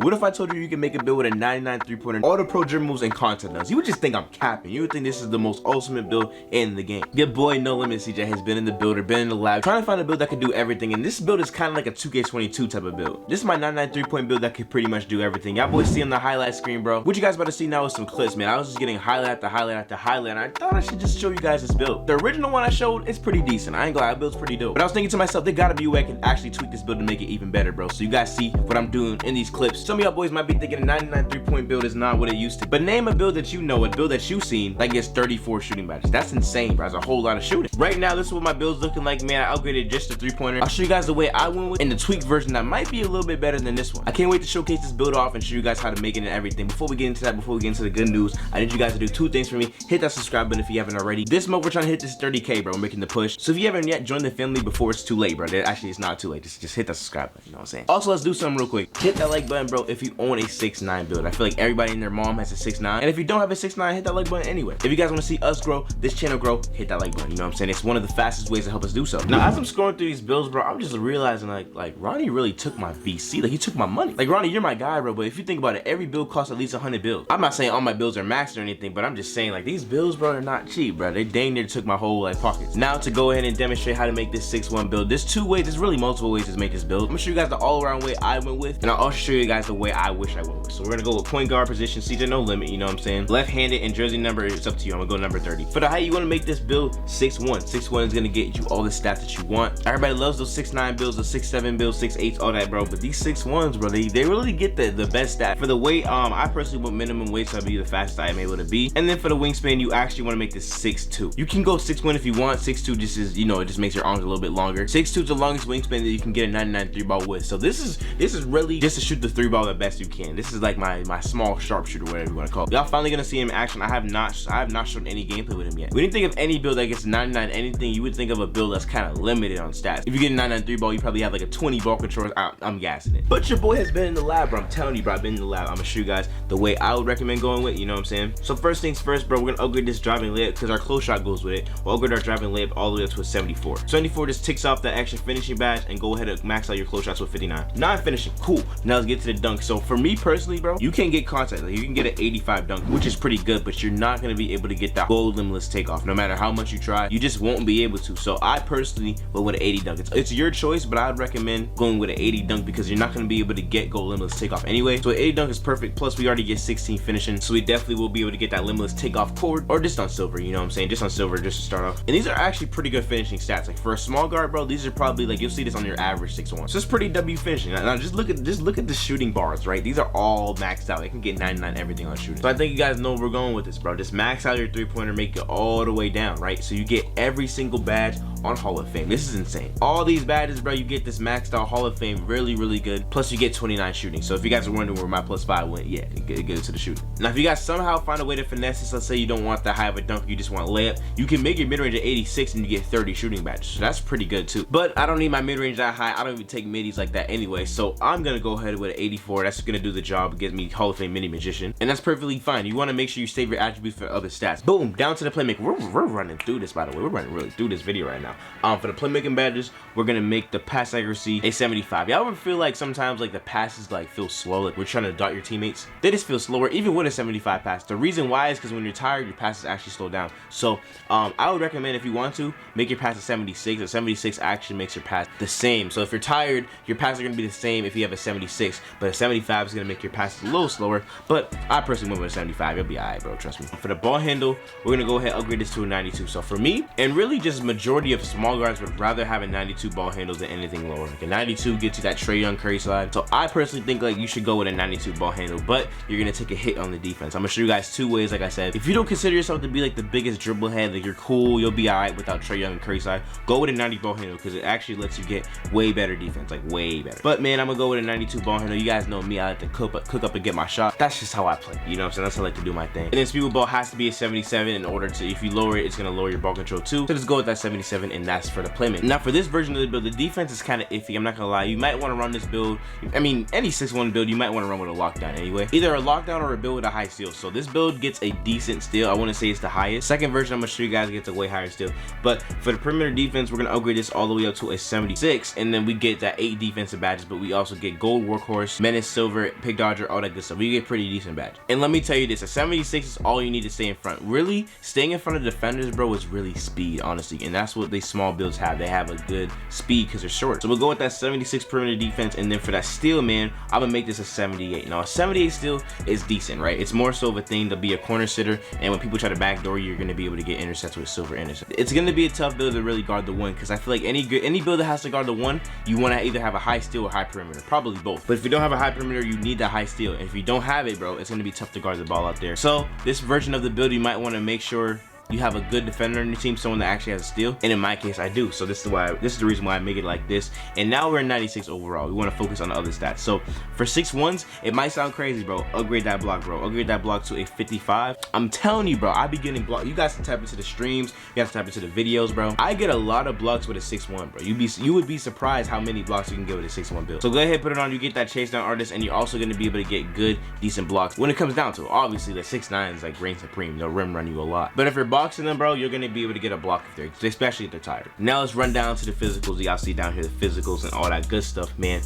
What if I told you you can make a build with a 99 3-pointer, all the pro dribble moves and content does? You would just think I'm capping. You would think this is the most ultimate build in the game. Your boy Nolimitcj has been in the builder, been in the lab, trying to find a build that can do everything, and this build is kind of like a 2K22 type of build. This is my 99 3-point build that could pretty much do everything. Y'all boys see on the highlight screen, bro. What you guys about to see now is some clips, man. I was just getting highlight after highlight after highlight, and I thought I should just show you guys this build. The original one I showed, it's pretty decent. I ain't gonna lie, that build's pretty dope. But I was thinking to myself, there gotta be a way I can actually tweak this build to make it even better, bro. So you guys see what I'm doing in these clips. Some of y'all boys might be thinking a 99 3-point build is not what it used to. But name a build that you know, a build that you've seen, that gets 34 shooting badges. That's insane, bro. That's a whole lot of shooting. Right now, this is what my build's looking like, man. I upgraded just the 3-pointer. I'll show you guys the way I went with, and the tweaked version that might be a little bit better than this one. I can't wait to showcase this build off and show you guys how to make it and everything. Before we get into that, before we get into the good news, I need you guys to do 2 things for me. Hit that subscribe button if you haven't already. This month, we're trying to hit this 30K, bro. We're making the push. So if you haven't yet joined the family before it's too late, bro. Actually, it's not too late. Just hit that subscribe button, you know what I'm saying? Also, let's do something real quick. Hit that like button, bro, if you own a 6'9 build. I feel like everybody and their mom has a 6'9. And if you don't have a 6'9, hit that like button anyway. If you guys want to see us grow, this channel grow, hit that like button. You know what I'm saying? It's one of the fastest ways to help us do so. Now, as I'm scrolling through these builds, bro, I'm just realizing like Ronnie really took my VC. Like, he took my money. Like, Ronnie, you're my guy, bro. But if you think about it, every build costs at least 100 builds. I'm not saying all my builds are maxed or anything, but I'm just saying, like, these builds, bro, are not cheap, bro. They dang near took my whole like pockets. Now to go ahead and demonstrate how to make this 6'1 build. There's 2 ways. There's really multiple ways to make this build. I'm gonna show you guys the all-around way I went with, and I'll also show you guys the way I wish I went with. So we're gonna go with point guard position, CJ no limit, you know what I'm saying? Left-handed and jersey number, it's up to you. I'm gonna go number 30. For the height, you wanna make this build 6'1. 6'1 is gonna get you all the stats that you want. Everybody loves those 6'9 builds, those 6'7 builds, 6'8s, all that, bro. But these 6'1s, bro, they really get the best stat. For the weight, I personally want minimum weight, so I'll be the fastest I am able to be. And then for the wingspan, you actually wanna make this 6'2. You can go 6'1 if you want. 6'2 just is, you know, it just makes your arms a little bit longer. 6'2 is the longest wingspan that you can get a 99 3-ball with. So this is really just to shoot the 3-ball the best you can. This is like my small sharpshooter, whatever you want to call it. Y'all finally gonna see him in action. I have not shown any gameplay with him yet. When you think of any build that gets 99 anything, you would think of a build that's kind of limited on stats. If you get a 99 3-ball, you probably have like a 20 ball control. I'm gassing it. But your boy has been in the lab, bro. I'm telling you, bro, I've been in the lab. I'm gonna show you guys the way I would recommend going with, you know what I'm saying? So first things first, bro, we're gonna upgrade this driving layup because our close shot goes with it. We'll upgrade our driving layup all the way up to a 74. 74 just ticks off that extra finishing badge and go ahead and max out your close shots with 59. Non-finishing, cool. Now let's get to the dunk. So for me personally, bro, you can't get contact. Like, you can get an 85 dunk, which is pretty good, but you're not gonna be able to get that goal limitless takeoff. No matter how much you try, you just won't be able to. So I personally went with an 80 dunk. It's your choice, but I'd recommend going with an 80 dunk because you're not gonna be able to get goal limitless takeoff anyway. So an 80 dunk is perfect. Plus we already get 16 finishing, so we definitely will be able to get that limitless takeoff cord, or just on silver, you know what I'm saying? Just on silver, just to start off. And these are actually pretty good finishing stats. Like for a small guard, bro, these are probably like, you'll see this on your average 6'1. So it's pretty W finishing. Now just look at the shooting bars, right? These are all maxed out. They can get 99 everything on shooting. So I think you guys know where we're going with this, bro. Just max out your 3-pointer, make it all the way down, right? So you get every single badge on Hall of Fame. This is insane. All these badges, bro, you get this maxed out Hall of Fame, really good. Plus you get 29 shooting. So if you guys are wondering where my +5 went, yeah, it goes to the shooting. Now if you guys somehow find a way to finesse this, let's say you don't want that high of a dunk, you just want layup, you can make your mid-range at 86 and you get 30 shooting badges. So that's pretty good too. But I don't need my mid-range that high. I don't even take middies like that anyway. So I'm gonna go ahead with an 84. That's gonna do the job, get me Hall of Fame mini magician, and that's perfectly fine. You want to make sure you save your attributes for other stats. Boom, down to the playmaker. We're running through this, by the way. We're running really through this video right now. For the playmaking badges, we're gonna make the pass accuracy a 75. Y'all ever feel like sometimes like the passes like feel slow, like we're trying to dot your teammates? They just feel slower even with a 75 pass. The reason why is because when you're tired, your passes actually slow down. So I would recommend, if you want to, make your pass a 76. A 76 actually makes your pass the same. So if you're tired, your passes are gonna be the same if you have a 76, but a 75 is gonna make your passes a little slower. But I personally went with a 75. You'll be alright, bro, trust me. For the ball handle, we're gonna go ahead and upgrade this to a 92. So for me, and really just majority of small guards would rather have a 92 ball handle than anything lower. Like a 92 gets you that Trae Young Curry slide. So I personally think like you should go with a 92 ball handle, but you're gonna take a hit on the defense. I'm gonna show you guys 2 ways. Like I said, if you don't consider yourself to be like the biggest dribble head, like you're cool, you'll be alright without Trae Young and Curry slide, go with a 90 ball handle because it actually lets you get way better defense, like way better. But man, I'm gonna go with a 92 ball handle. You guys know me, I like to cook up and get my shot. That's just how I play, you know what I'm saying? That's how I like to do my thing. And then speed with ball has to be a 77 in order to, if you lower it, it's gonna lower your ball control too. So just go with that 77, and that's for the playmaker. Now for this version of the build, the defense is kind of iffy. I'm not gonna lie. You might want to run this build. I mean, any 6'1 build, you might want to run with a lockdown anyway. Either a lockdown or a build with a high steal. So this build gets a decent steal. I want to say it's the highest. Second version, I'm gonna show you guys, gets a way higher steal. But for the perimeter defense, we're gonna upgrade this all the way up to a 76, and then we get that 8 defensive badges, but we also get gold workhorse, menace, silver, pick dodger, all that good stuff. You get pretty decent badge. And let me tell you this, a 76 is all you need to stay in front. Really, staying in front of defenders, bro, is really speed, honestly. And that's what these small builds have. They have a good speed because they're short. So we'll go with that 76 perimeter defense. And then for that steal, man, I'm gonna make this a 78. Now, a 78 steal is decent, right? It's more so of a thing to be a corner sitter. And when people try to backdoor you, you're gonna be able to get intercepts with silver intercept. It's gonna be a tough build to really guard the one, because I feel like any build that has to guard the one, you want to either have a high steal or high perimeter, probably both. But if you don't have a high perimeter, you need that high steal. And if you don't have it, bro, it's gonna be tough to guard the ball out there. So this version of the build, you might want to make sure you have a good defender on your team, someone that actually has a steal. And in my case, I do. So this is the reason why I make it like this. And now we're in 96 overall. We want to focus on the other stats. So for 6'1s, it might sound crazy, bro. Upgrade that block, bro. Upgrade that block to a 55. I'm telling you, bro, I be getting blocked. You guys can tap into the streams. You guys can tap into the videos, bro. I get a lot of blocks with a 6'1, bro. You would be surprised how many blocks you can get with a 6'1 build. So go ahead, put it on. You get that chase down artist, and you're also going to be able to get good, decent blocks. When it comes down to it, obviously the 6'9 is like reign supreme. They'll rim run you a lot. But if you're boxing them, bro, you're going to be able to get a block if they're, especially if they're tired. Now let's run down to the physicals. Y'all see down here the physicals and all that good stuff, man.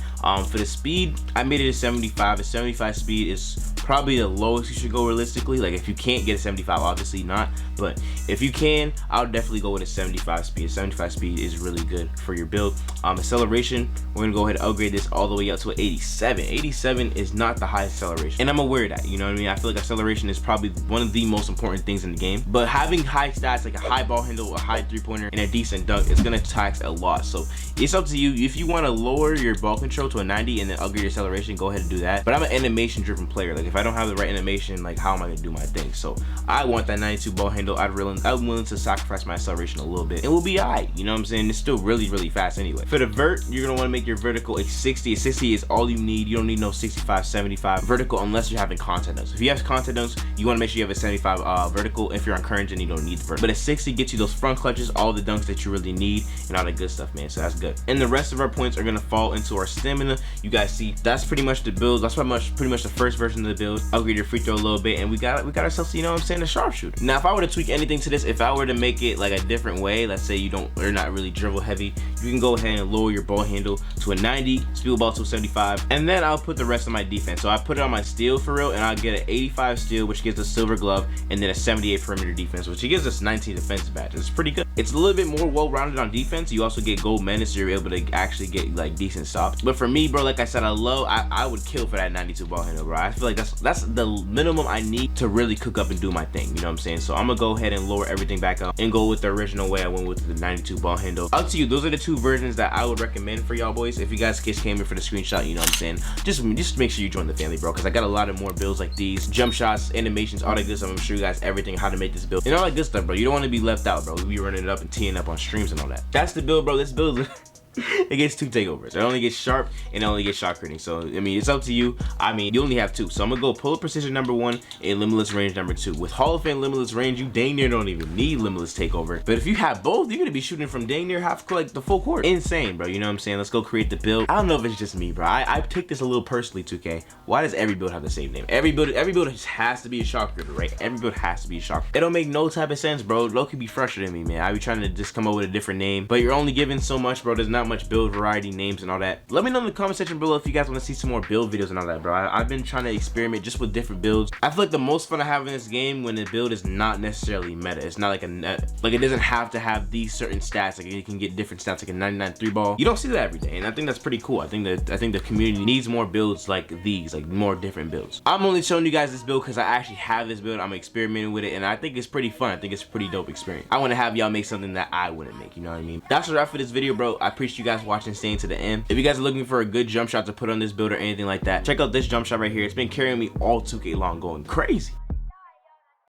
For the speed, I made it a 75. A 75 speed is probably the lowest you should go realistically. Like if you can't get a 75, obviously not, but if you can, I'll definitely go with a 75 speed. 75 speed is really good for your build. Acceleration, we're gonna go ahead and upgrade this all the way up to an 87. 87 is not the highest acceleration, and I'm aware of that, you know what I mean? I feel like acceleration is probably one of the most important things in the game, but having high stats like a high ball handle, a high three-pointer, and a decent dunk, it's gonna tax a lot. So it's up to you. If you want to lower your ball control to a 90 and then upgrade your acceleration, go ahead and do that. But I'm an animation driven player. Like if I don't have the right animation, like how am I gonna do my thing? So I want that 92 ball handle. I'm willing to sacrifice my acceleration a little bit. It will be alright, you know what I'm saying? It's still really, really fast anyway. For the vert, you're gonna want to make your vertical a 60. A 60 is all you need. You don't need no 65, 75 vertical unless you're having content dunks. If you have content dunks, you want to make sure you have a 75 vertical. If you're on current gen, you don't need the vert. But a 60 gets you those front clutches, all the dunks that you really need, and all that good stuff, man. So that's good. And the rest of our points are gonna fall into our stamina. You guys see, that's pretty much the build. That's pretty much the first version of the build. Upgrade your free throw a little bit, and we got ourselves, you know what I'm saying, a sharpshooter. Now, if I were to tweak anything to this, if I were to make it like a different way, let's say you're not really dribble heavy, you can go ahead and lower your ball handle to a 90, speed ball to a 75, and then I'll put the rest of my defense. So I put it on my steal for real, and I'll get an 85 steal, which gives us silver glove, and then a 78 perimeter defense, which gives us 19 defensive badges. It's pretty good. It's a little bit more well-rounded on defense. You also get gold menace, so you're able to actually get like decent stops. But for me, bro, like I said, I would kill for that 92 ball handle, bro. I feel like that's the minimum I need to really cook up and do my thing, you know what I'm saying? So I'm gonna go ahead and lower everything back up and go with the original way I went with the 92 ball handle. Up to you. Those are the two versions that I would recommend for y'all boys. If you guys just came here for the screenshot, you know what I'm saying, just make sure you join the family, bro, because I got a lot of more builds like these, jump shots, animations, all that good stuff. I'm gonna show you guys everything, how to make this build and all that good stuff, bro. You don't want to be left out, bro. We be running it up and teeing up on streams and all that. That's the build, bro. This build it gets 2 takeovers. It only gets sharp and it only gets shot critting. So I mean, it's up to you. I mean, you only have 2. So I'm gonna go pull precision number 1 and limitless range number 2. With Hall of Fame limitless range, you dang near don't even need limitless takeover. But if you have both, you're gonna be shooting from dang near half court, like the full court. Insane, bro. You know what I'm saying? Let's go create the build. I don't know if it's just me, bro. I take this a little personally, 2K. Why does every build have the same name? Every build just has to be a shot critter, right? Every build has to be a shot critter. It don't make no type of sense, bro. Loki be frustrating me, man. I be trying to just come up with a different name, but you're only given so much, bro. There's not much build variety, names and all that. Let me know in the comment section below if you guys want to see some more build videos and all that, bro. I've been trying to experiment just with different builds. I feel like the most fun I have in this game when the build is not necessarily meta. It's not like it doesn't have to have these certain stats. Like you can get different stats, like a 99 3 ball. You don't see that every day, and I think that's pretty cool. I think the community needs more builds like these, like more different builds. I'm only showing you guys this build because I actually have this build. I'm experimenting with it, and I think it's pretty fun. I think it's a pretty dope experience. I want to have y'all make something that I wouldn't make, you know what I mean? That's a wrap for this video, bro. I appreciate you guys watching, staying to the end. If you guys are looking for a good jump shot to put on this build or anything like that, check out this jump shot right here. It's been carrying me all 2K long, going crazy.